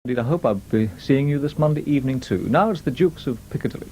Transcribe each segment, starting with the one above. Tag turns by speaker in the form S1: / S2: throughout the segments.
S1: Indeed, I hope I'll be seeing you this Monday evening too. Now it's the Jukes of Piccadilly.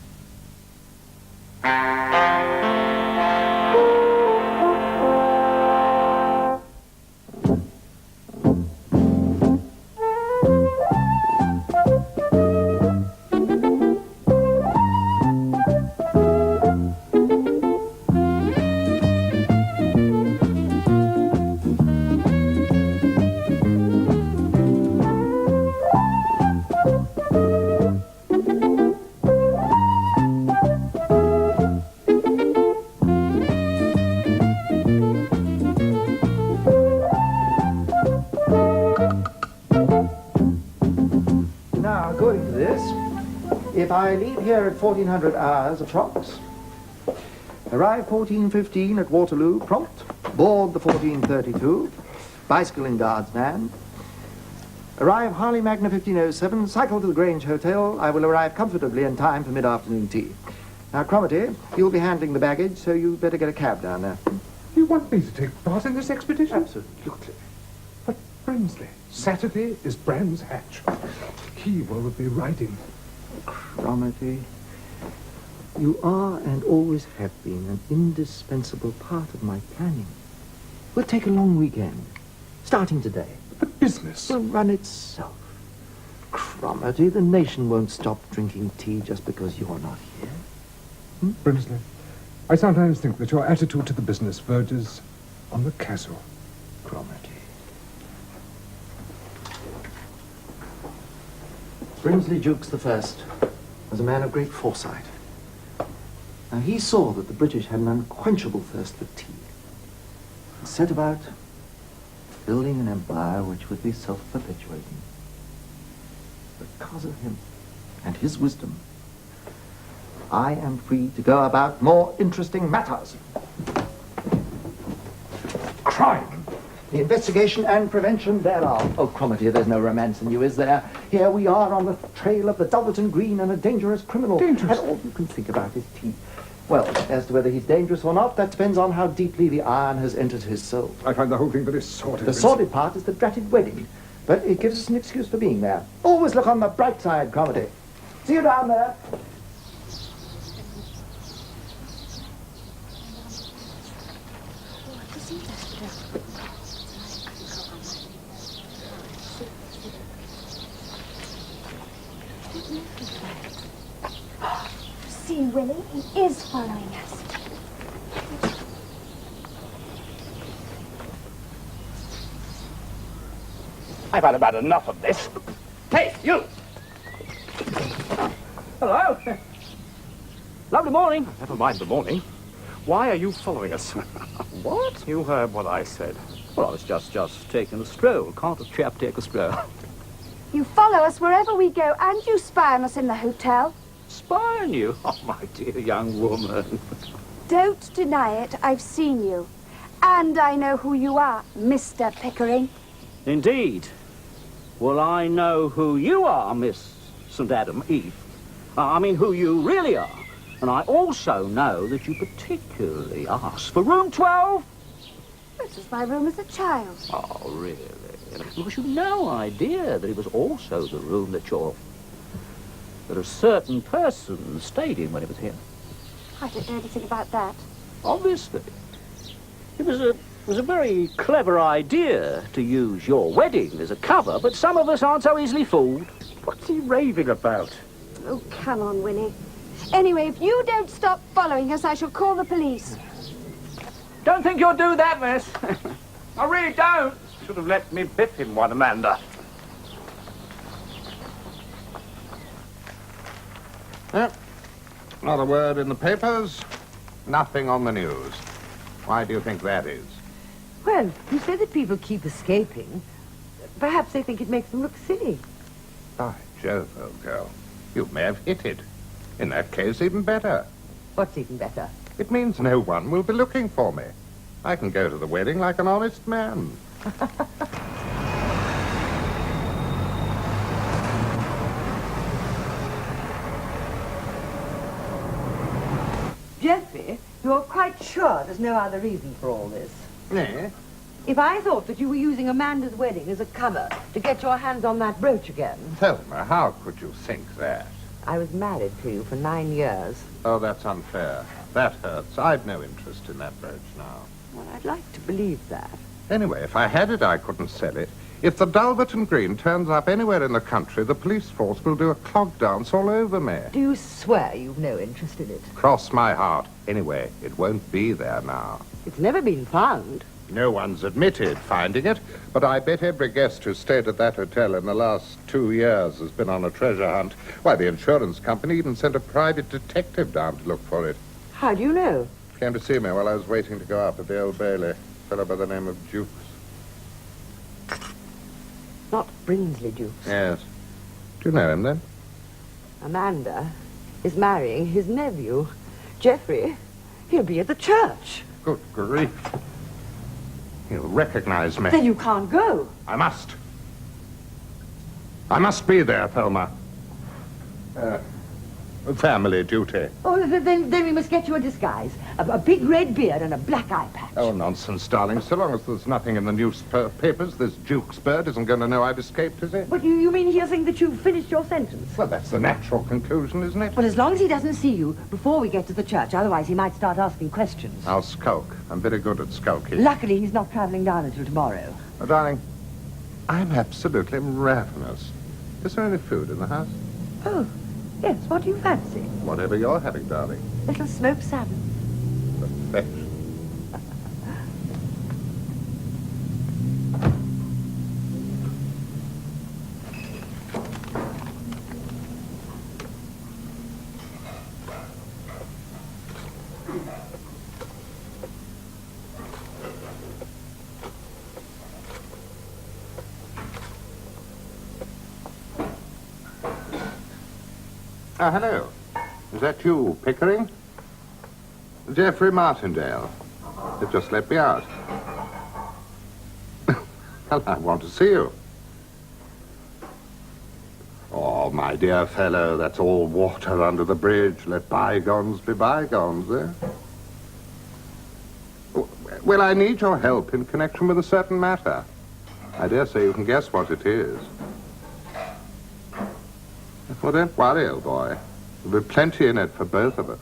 S2: Now, according to this, if I leave here at 1400 hours approx, arrive 14:15 at Waterloo prompt, board the 14:32, bicycle in guard's van, arrive Harley Magna 15:07, cycle to the Grange Hotel, I will arrive comfortably in time for mid-afternoon tea. Now, Cromarty, you'll be handling the baggage, so you'd better get a cab down there.
S3: You want me to take part in this expedition?
S2: Absolutely.
S3: But Brimsley, Saturday is Brands Hatch. He will be riding.
S2: Cromarty, you are and always have been an indispensable part of my planning. We'll take a long weekend, starting today.
S3: But business.
S2: Will run itself. Cromarty, the nation won't stop drinking tea just because you're not here.
S3: Brimsley, I sometimes think that your attitude to the business verges on the casual.
S2: Cromarty. Brimsley Jukes the First was a man of great foresight. Now, he saw that the British had an unquenchable thirst for tea and set about building an empire which would be self-perpetuating. Because of him and his wisdom, I am free to go about more interesting matters.
S3: Crime!
S2: The investigation and prevention thereof. Oh, Cromarty, there's no romance in you, is there? Here we are on the trail of the Dulverton Green and a dangerous criminal.
S3: Dangerous?
S2: And all you can think about is tea. Well, as to whether he's dangerous or not, that depends on how deeply the iron has entered his soul.
S3: I find the whole thing very sordid.
S2: The sordid part is the dratted wedding. But it gives us an excuse for being there. Always look on the bright side, Cromarty. See you down there.
S4: See, Willie, he is following us.
S5: I've had about enough of this. Hey, you! Hello. Lovely morning. Never mind the morning. Why are you following us? What? You heard what I said.
S6: Well, I was just taking a stroll. Can't a chap take a stroll?
S4: You follow us wherever we go, and you spy on us in the hotel.
S6: Spy on you? Oh, my dear young woman.
S4: Don't deny it, I've seen you. And I know who you are, Mr. Pickering.
S6: Indeed. Well, I know who you are, Miss St. Adam Eve. I mean, who you really are. And I also know that you particularly asked for room 12.
S4: This was my room as a child.
S6: Oh, really? Because you've no idea that it was also the room that a certain person stayed in when he was here.
S4: I don't know anything about that.
S6: Obviously. It was a very clever idea to use your wedding as a cover, but some of us aren't so easily fooled.
S5: What's he raving about?
S4: Oh, come on, Willie. Anyway, if you don't stop following us, I shall call the police.
S5: Don't think you'll do that, miss. I really don't. Should have let me biff him one, Amanda.
S7: Not a word in the papers, nothing on the news. Why do you think that is?
S8: Well, you said that people keep escaping. Perhaps they think it makes them look silly.
S7: By Jove, old girl, you may have hit it. In that case, even better.
S8: What's even better?
S7: It means no one will be looking for me. I can go to the wedding like an honest man.
S8: Geoffrey, you're quite sure there's no other reason for all this?
S7: Eh?
S8: If I thought that you were using Amanda's wedding as a cover to get your hands on that brooch again.
S7: Thelma, how could you think that?
S8: I was married to you for 9 years.
S7: Oh, that's unfair. That hurts. I've no interest in that brooch now.
S8: Well, I'd like to believe that.
S7: Anyway, if I had it, I couldn't sell it. If the Dulverton Green turns up anywhere in the country, the police force will do a clog dance all over me.
S8: Do you swear you've no interest in it?
S7: Cross my heart. Anyway, it won't be there now.
S8: It's never been found.
S7: No one's admitted finding it, but I bet every guest who stayed at that hotel in the last 2 years has been on a treasure hunt. Why, the insurance company even sent a private detective down to look for it.
S8: How do you know?
S7: Came to see me while I was waiting to go up at the Old Bailey. A fellow by the name of Jukes.
S8: Not Brinsley Jukes.
S7: Yes. Do you know him, then?
S8: Amanda is marrying his nephew. Geoffrey, he'll be at the church.
S7: Good grief. He'll recognize me.
S8: Then you can't go.
S7: I must. I must be there, Thelma. Family duty.
S8: Oh, then we must get you a disguise. A big red beard and a black eye patch.
S7: Oh, nonsense, darling. So long as there's nothing in the newspapers, this Duke's bird isn't going to know I've escaped, is it?
S8: But you mean he'll think that you've finished your sentence?
S7: Well, that's the natural conclusion, isn't it?
S8: Well, as long as he doesn't see you before we get to the church, otherwise he might start asking questions.
S7: I'll skulk. I'm very good at skulking.
S8: Luckily, he's not travelling down until tomorrow.
S7: Oh, darling, I'm absolutely ravenous. Is there any food in the house?
S8: Oh, yes, what do you fancy?
S7: Whatever you're having, darling.
S8: Little smoked salmon.
S7: Perfection. Hello. Is that you, Pickering? Geoffrey Martindale. They've just let me out. Well, I want to see you. Oh, my dear fellow, that's all water under the bridge. Let bygones be bygones, eh? Well, I need your help in connection with a certain matter. I dare say you can guess what it is. Well, don't worry, old boy. There'll be plenty in it for both of us.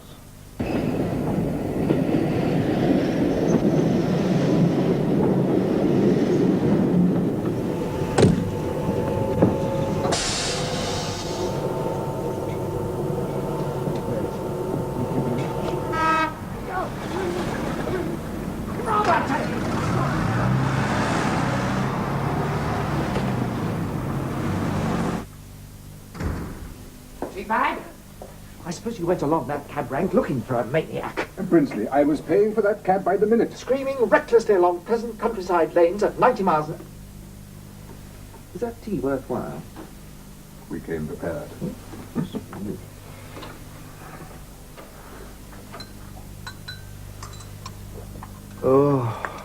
S2: I suppose you went along that cab rank looking for a maniac.
S3: Brinsley, I was paying for that cab by the minute.
S2: Screaming recklessly along pleasant countryside lanes at 90 miles an... Is that tea worthwhile?
S3: We came prepared.
S2: Oh,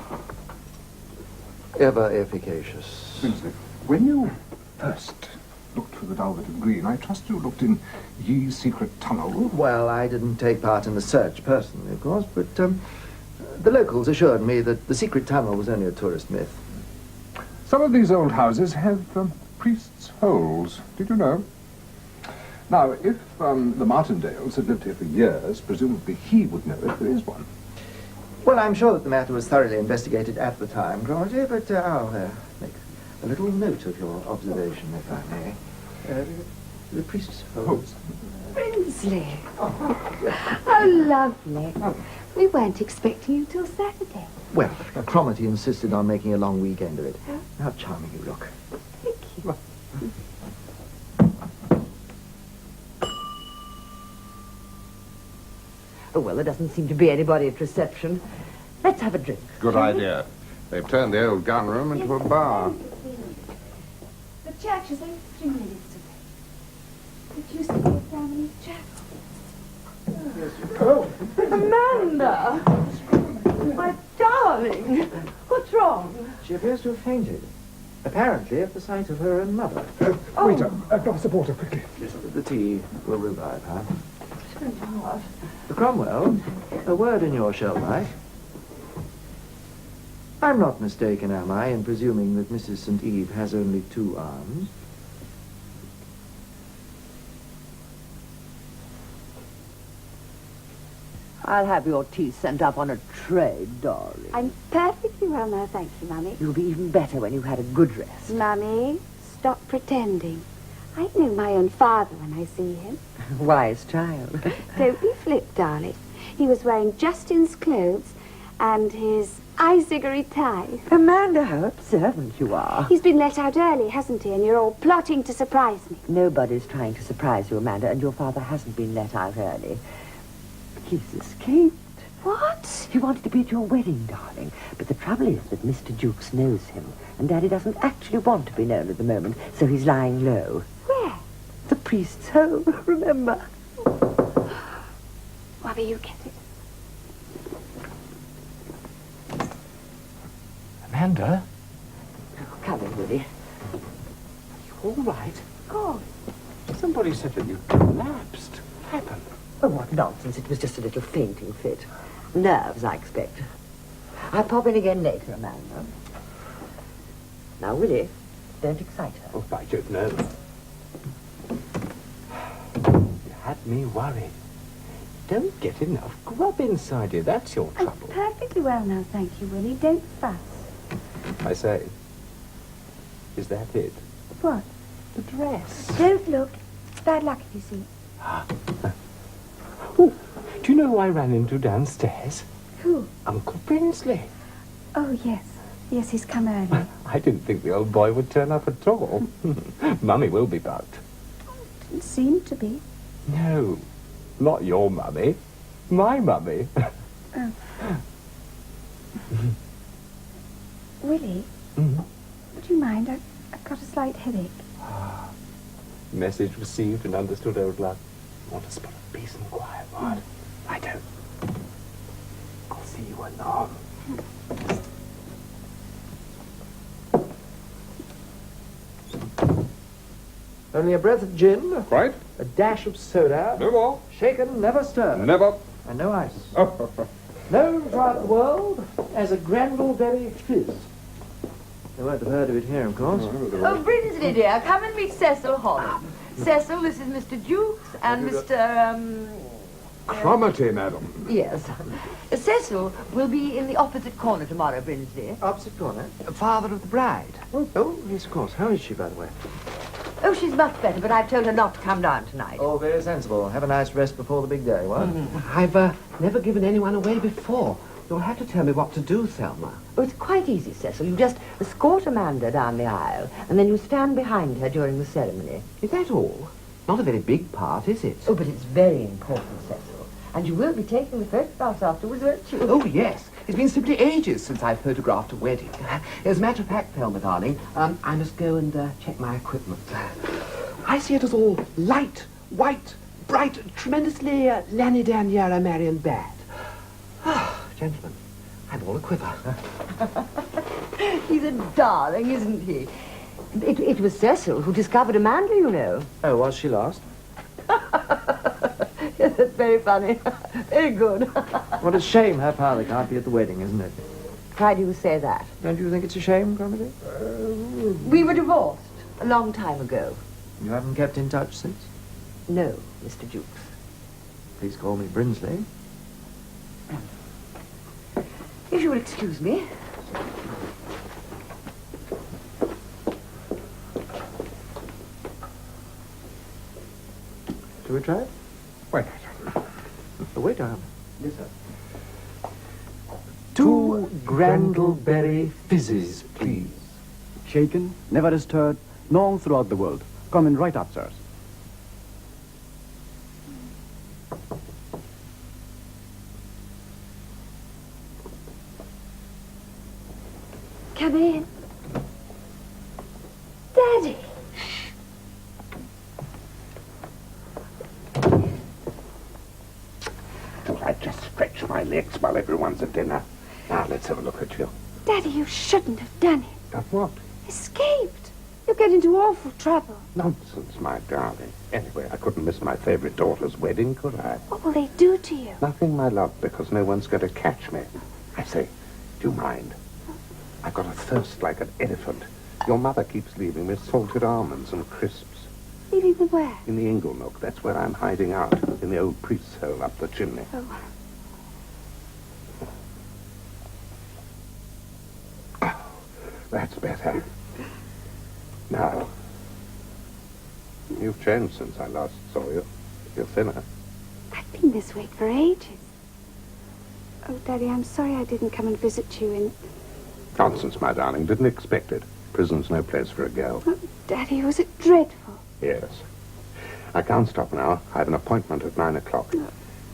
S2: ever efficacious.
S3: Brinsley, when you first looked for the Dulverton Green, I trust you looked in Ye's secret tunnel.
S2: Well, I didn't take part in the search personally, of course, but the locals assured me that the secret tunnel was only a tourist myth.
S3: Some of these old houses have priests' holes. Did you know? Now, if the Martindales had lived here for years, presumably he would know if there is one.
S2: Well, I'm sure that the matter was thoroughly investigated at the time, Cromarty, but I'll make a little note of your observation, if I may. The priest's holes.
S4: Brinsley. Oh, lovely. We weren't expecting you till Saturday.
S2: Well, Cromarty insisted on making a long weekend of it. How charming you look.
S4: Thank you.
S8: Oh, well, there doesn't seem to be anybody at reception. Let's have a drink.
S7: Good idea. They've turned the old gun room into a bar.
S4: The church is only 3 minutes away. It used to be a family chapel.
S8: Amanda! My darling! What's wrong?
S2: She appears to have fainted. Apparently at the sight of her own mother.
S3: Waiter, a glass of water, quickly.
S2: The tea will revive her.
S8: Sweetheart.
S2: Cromwell, a word in your shell light. I'm not mistaken, am I, in presuming that Mrs. St. Eve has only 2 arms?
S8: I'll have your tea sent up on a tray, darling.
S4: I'm perfectly well now, thank you, Mummy.
S8: You'll be even better when you've had a good rest.
S4: Mummy, stop pretending. I know my own father when I see him.
S8: Wise child.
S4: Don't be flip, darling. He was wearing Justin's clothes and his eye-ziggery tie.
S8: Amanda, how observant you are.
S4: He's been let out early, hasn't he? And you're all plotting to surprise me.
S8: Nobody's trying to surprise you, Amanda, and your father hasn't been let out early. He's escaped.
S4: What?
S8: He wanted to be at your wedding, darling. But the trouble is that Mr. Jukes knows him, and Daddy doesn't actually want to be known at the moment, so he's lying low.
S4: Where?
S8: The priest's home, remember?
S4: Mummy, you get it.
S5: Amanda?
S8: Oh, come in, Willie.
S5: All right.
S4: Of course.
S5: Somebody said that you collapsed. What happened?
S8: Oh, what nonsense. It was just a little fainting fit. Nerves, I expect. I'll pop in again later, Amanda. Now, Willie, don't excite her.
S5: Oh, I don't know. You had me worried. Don't get enough grub inside you. That's your
S4: I'm
S5: trouble.
S4: perfectly well now, thank you, Willie. Don't fuss.
S5: I say, is that it?
S4: What?
S5: The dress.
S4: Don't look. Bad luck if you see it.
S5: Oh, do you know who I ran into downstairs?
S4: Who?
S5: Uncle Brinsley.
S4: Oh, yes. Yes, he's come early.
S5: I didn't think the old boy would turn up at all. Mummy will be bugged.
S4: Didn't seem to be.
S5: No, not your mummy. My mummy.
S4: Oh. Willie, would you mind? I've got a slight headache.
S5: Message received and understood, old love. Want a spot of peace and quiet, what? I don't. I'll see you anon.
S2: Only a breath of gin,
S3: Right?
S2: a dash of soda,
S3: No more.
S2: shaken, never stirred,
S3: Never.
S2: and no ice. Known throughout the world as a Granville-Berry fizz. They won't have heard of it here, of course.
S8: Oh, Brinsley, dear, come and meet Cecil Holland. Cecil, this is Mr. Jukes and Mr.
S3: Cromarty, madam.
S8: Yes. Cecil will be in the opposite corner tomorrow, Brinsley.
S2: Opposite corner. Father of the bride. Oh, yes, of course. How is she, by the way?
S8: Oh, she's much better, but I've told her not to come down tonight.
S2: Oh, very sensible. Have a nice rest before the big day, what?
S5: I've never given anyone away before. You'll have to tell me what to do, Thelma.
S8: Oh, it's quite easy, Cecil. You just escort Amanda down the aisle, and then you stand behind her during the ceremony.
S5: Is that all? Not a very big part, is it?
S8: Oh, but it's very important, Cecil. And you will be taking the photographs afterwards, won't you?
S5: Oh, yes. It's been simply ages since I've photographed a wedding. As a matter of fact, Thelma, darling, I must go and check my equipment. I see it as all light, white, bright, tremendously Lanidan Marion bad. Gentlemen, I'm all a quiver.
S8: He's a darling, isn't he? It was Cecil who discovered Amanda, you know.
S2: Oh, was she lost?
S8: Yes, that's very funny. Very good.
S2: What a shame her father can't be at the wedding, isn't it?
S8: Why do you say that?
S2: Don't you think it's a shame, Cromarty?
S8: We were divorced a long time ago.
S2: You haven't kept in touch since?
S8: No, Mr. Jukes.
S2: Please call me Brinsley.
S8: If you will excuse me.
S2: Shall we try it?
S3: Wait.
S2: Wait, darling.
S5: Yes, sir.
S9: 2 Grandleberry fizzes, please. Shaken, never stirred, known throughout the world. Coming right up, sirs.
S4: Come in. Daddy.
S7: I just stretch my legs while everyone's at dinner. Now, let's have a look at you.
S4: Daddy, you shouldn't have done it.
S7: Of what?
S4: Escaped. You'll get into awful trouble.
S7: Nonsense, my darling. Anyway, I couldn't miss my favourite daughter's wedding, could I?
S4: What will they do to you?
S7: Nothing, my love, because no one's going to catch me. I say, do you mind? I've got a thirst like an elephant. Your mother keeps leaving me salted almonds and crisps.
S4: Leaving them where?
S7: In the ingle nook. That's where I'm hiding out, in the old priest's hole up the chimney.
S4: Oh.
S7: That's better. Now, you've changed since I last saw you. You're thinner.
S4: I've been this way for ages. Oh, Daddy, I'm sorry I didn't come and visit you in...
S7: Nonsense, my darling. Didn't expect it. Prison's no place for a girl.
S4: Oh, Daddy, was it dreadful?
S7: Yes. I can't stop now. I have an appointment at 9 o'clock.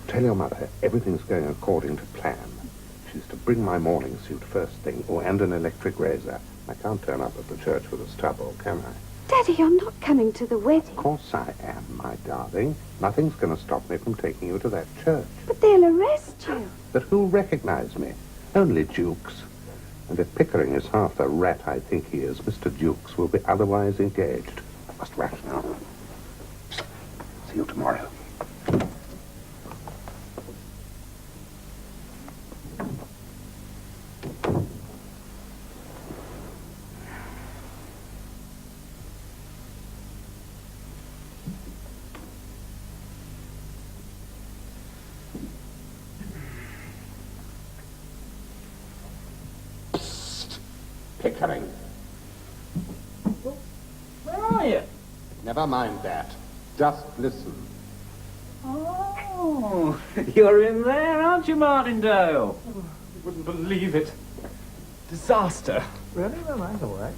S7: Tell your mother everything's going according to plan. She's to bring my morning suit first thing, and an electric razor. I can't turn up at the church with a stubble, can I?
S4: Daddy, you're not coming to the wedding.
S7: Of course I am, my darling. Nothing's going to stop me from taking you to that church.
S4: But they'll arrest you.
S7: But who'll recognize me? Only Jukes. And if Pickering is half the rat I think he is, Mr. Jukes will be otherwise engaged. I must rush now. See you tomorrow. Pickering.
S6: Where are you?
S7: Never mind that. Just listen.
S6: Oh, you're in there, aren't you, Martindale?
S10: You wouldn't believe it. Disaster.
S2: Really? Well, that's all right.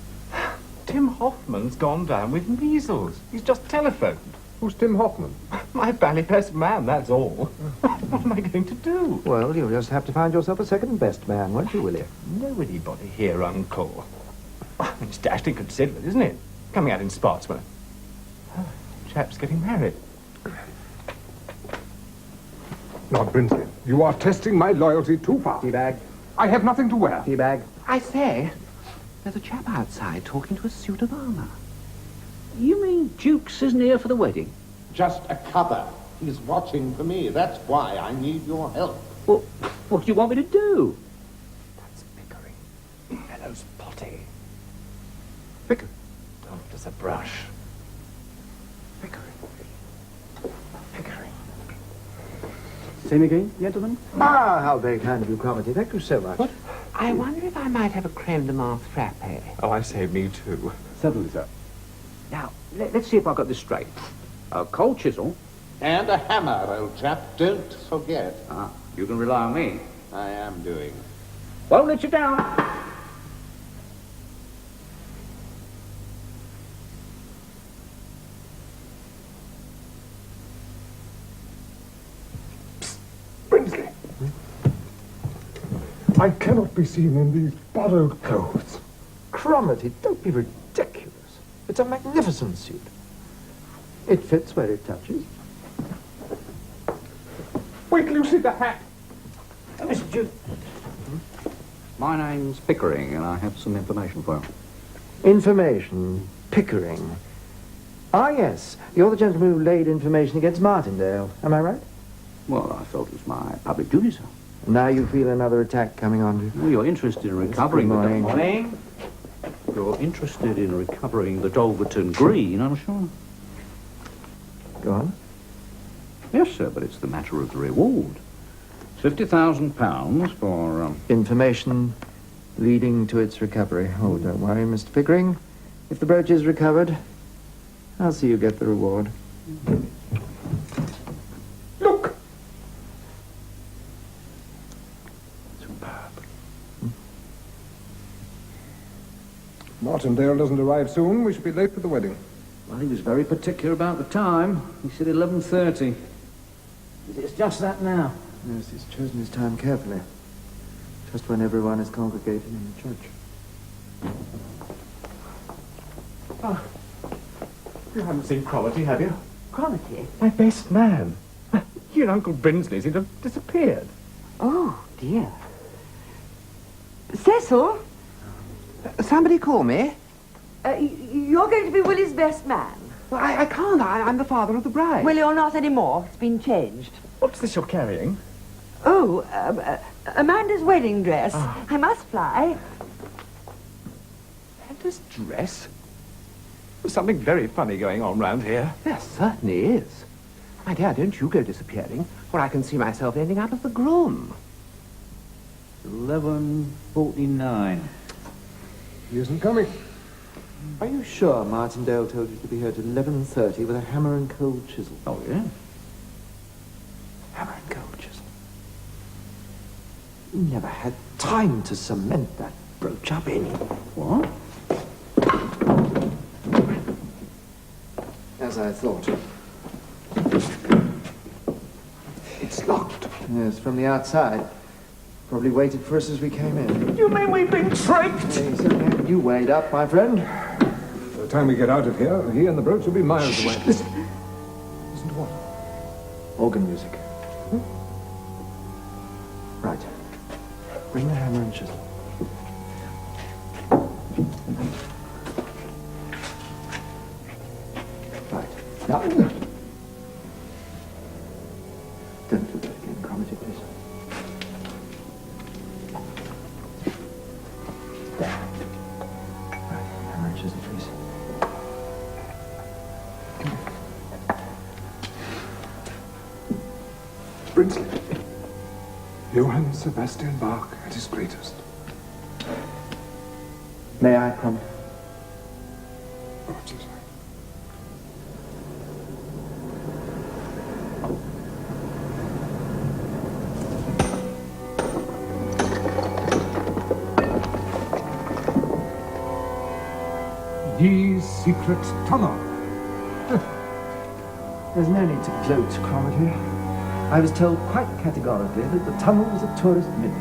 S10: Tim Hoffman's gone down with measles. He's just telephoned.
S3: Who's Tim Hoffman?
S10: My bally best man, that's all. What am I going to do?
S2: Well, you'll just have to find yourself a second best man, won't you, Willie?
S10: Know anybody here, Uncle? It's dashed inconsiderate, isn't it? Coming out in Spotswood. Chap's getting married.
S3: Lord Brinsley, you are testing my loyalty too far.
S2: Teabag.
S3: I have nothing to wear.
S2: Teabag.
S5: I say, there's a chap outside talking to a suit of armour.
S6: You mean Jukes isn't here for the wedding?
S7: Just a cover. He's watching for me. That's why I need your help.
S6: Well, what do you want me to do?
S10: That's Pickering. Fellow's potty. Pickering. Don't as a brush. Pickering. Pickering.
S9: Same again, gentlemen?
S2: Ah, how very kind of you, Cromarty. Thank you so much.
S5: I wonder if I might have a creme de menthe frappe.
S10: Oh, I say, me too.
S9: Certainly, sir.
S6: Now, let's see if I got this straight. A cold chisel.
S7: And a hammer, old chap. Don't forget.
S6: Ah, you can rely on me.
S7: I am doing.
S6: Won't let you down.
S3: Brinsley! I cannot be seen in these borrowed clothes.
S2: Cromarty, don't be ridiculous. It's a magnificent suit. It fits where it touches.
S3: Wait till you see the hat.
S6: Mr. Jukes. My name's Pickering, and I have some information for you.
S2: Information. Pickering. Ah, yes. You're the gentleman who laid information against Martindale. Am I right?
S6: Well, I felt it was my public duty, sir.
S2: Now you feel another attack coming on you.
S6: Well, you're interested in recovering
S2: Good
S6: the...
S2: morning.
S6: Morning. You're interested in recovering the Dolverton Green, I'm sure.
S2: Go on.
S6: Yes, sir, but it's the matter of the reward. £50,000 for,
S2: Information leading to its recovery. Oh, don't worry, Mr. Pickering. If the brooch is recovered, I'll see you get the reward.
S3: Look!
S2: Superb.
S3: Martindale doesn't arrive soon. We should be late for the wedding.
S6: Well, he was very particular about the time. He said 11:30. It's just that now.
S2: Yes, he's chosen his time carefully. Just when everyone is congregated in the church.
S10: Oh, you haven't seen Cromarty, have you?
S8: Cromarty?
S10: My best man. He and Uncle Brinsley seem to have disappeared.
S8: Oh, dear. Cecil?
S5: Somebody call me?
S8: You're going to be Willie's best man.
S5: Well, I can't. I'm the father of the bride.
S8: Well, you're not anymore. It's been changed.
S10: What's this you're carrying?
S8: Oh, Amanda's wedding dress. I must fly.
S10: distress? There's something very funny going on round here.
S5: There certainly is. My dear, don't you go disappearing, or I can see myself ending up as the groom.
S9: 11:49.
S3: He isn't coming.
S2: Are you sure Martindale told you to be here at 11:30 with a hammer and cold chisel?
S9: Oh, yeah?
S2: Hammer and cold chisel. You never had time to cement that brooch up in.
S9: What?
S2: As I thought.
S3: It's locked.
S2: Yes, from the outside. Probably waited for us as we came in.
S10: You mean we've been tricked?
S2: Hey, certainly had you weighed up, my friend.
S3: By the time we get out of here, he and the brooch will be miles away. Listen. Listen to what?
S2: Organ music. Right. Bring the hammer and chisel. Right. Now. Don't do that again, Cromarty, please. There. Right. Hammer and chisel, please.
S3: Brinsley. Johann Sebastian Bach at his greatest.
S2: May I, Cromarty?
S3: Oh, Jesus. The secret tunnel.
S2: There's no need to gloat, Cromarty. I was told quite categorically that the tunnel was a tourist myth.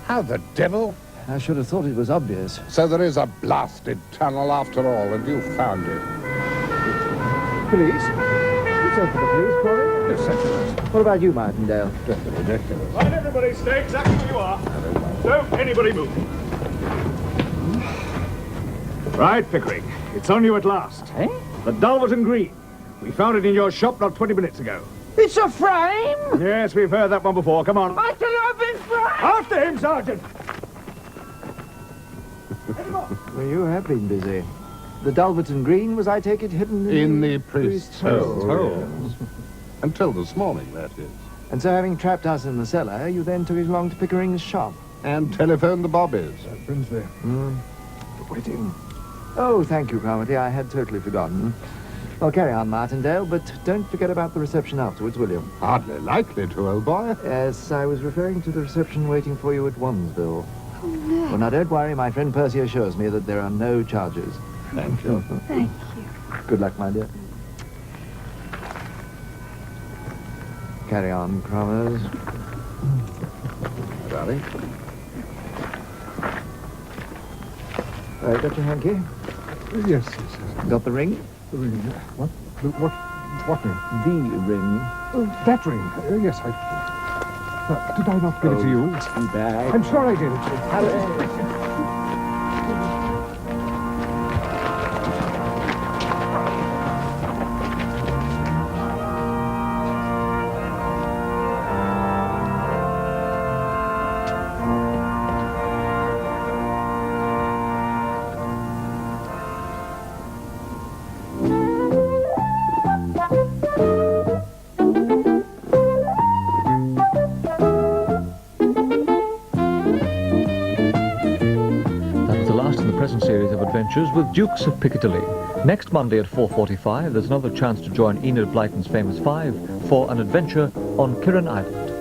S7: How the devil?
S2: I should have thought it was obvious.
S7: So there is a blasted tunnel after all, and you found it.
S2: Police? You sent for the police, Corey?
S7: Yes, sentinels.
S2: What about you, Martindale?
S7: Just ridiculous.
S10: Right, everybody, stay exactly where you are. Don't anybody move. Right, Pickering. It's on you at last.
S6: Eh?
S10: The Dulverton Green. We found it in your shop not 20 minutes ago.
S6: It's a frame!
S10: Yes, we've heard that one before. Come on.
S6: I tell you, I've been framed!
S10: After him, Sergeant!
S2: Well, you have been busy. The Dulverton Green was, I take it, hidden
S7: In the priest's hole.
S3: hole.
S7: Yes. Until this morning, that is.
S2: And so, having trapped us in the cellar, you then took it along to Pickering's shop.
S7: And telephoned the Bobbies.
S3: Brinsley. Waiting.
S2: Oh, thank you, Cromarty. I had totally forgotten. Well, carry on, Martindale, but don't forget about the reception afterwards, will you?
S7: Hardly likely to, old boy.
S2: Yes, I was referring to the reception waiting for you at Wansville.
S4: Oh, no.
S2: Well, now, don't worry. My friend Percy assures me that there are no charges.
S7: Thank you.
S4: Thank you.
S2: Good luck, my dear. Carry on, Crommers.
S7: Darling.
S2: Got your hanky?
S3: Yes, yes, yes.
S2: Got the ring?
S3: The ring. What? What ring?
S2: The ring.
S3: That ring. Yes, I... did I not give it to you?
S2: Too bad.
S3: I'm sure I did.
S1: Series of adventures with Dukes of Piccadilly. Next Monday at 4:45, there's another chance to join Enid Blyton's Famous Five for an adventure on Kirin Island.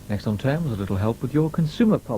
S1: Next on 10 was a little help with your consumer problems.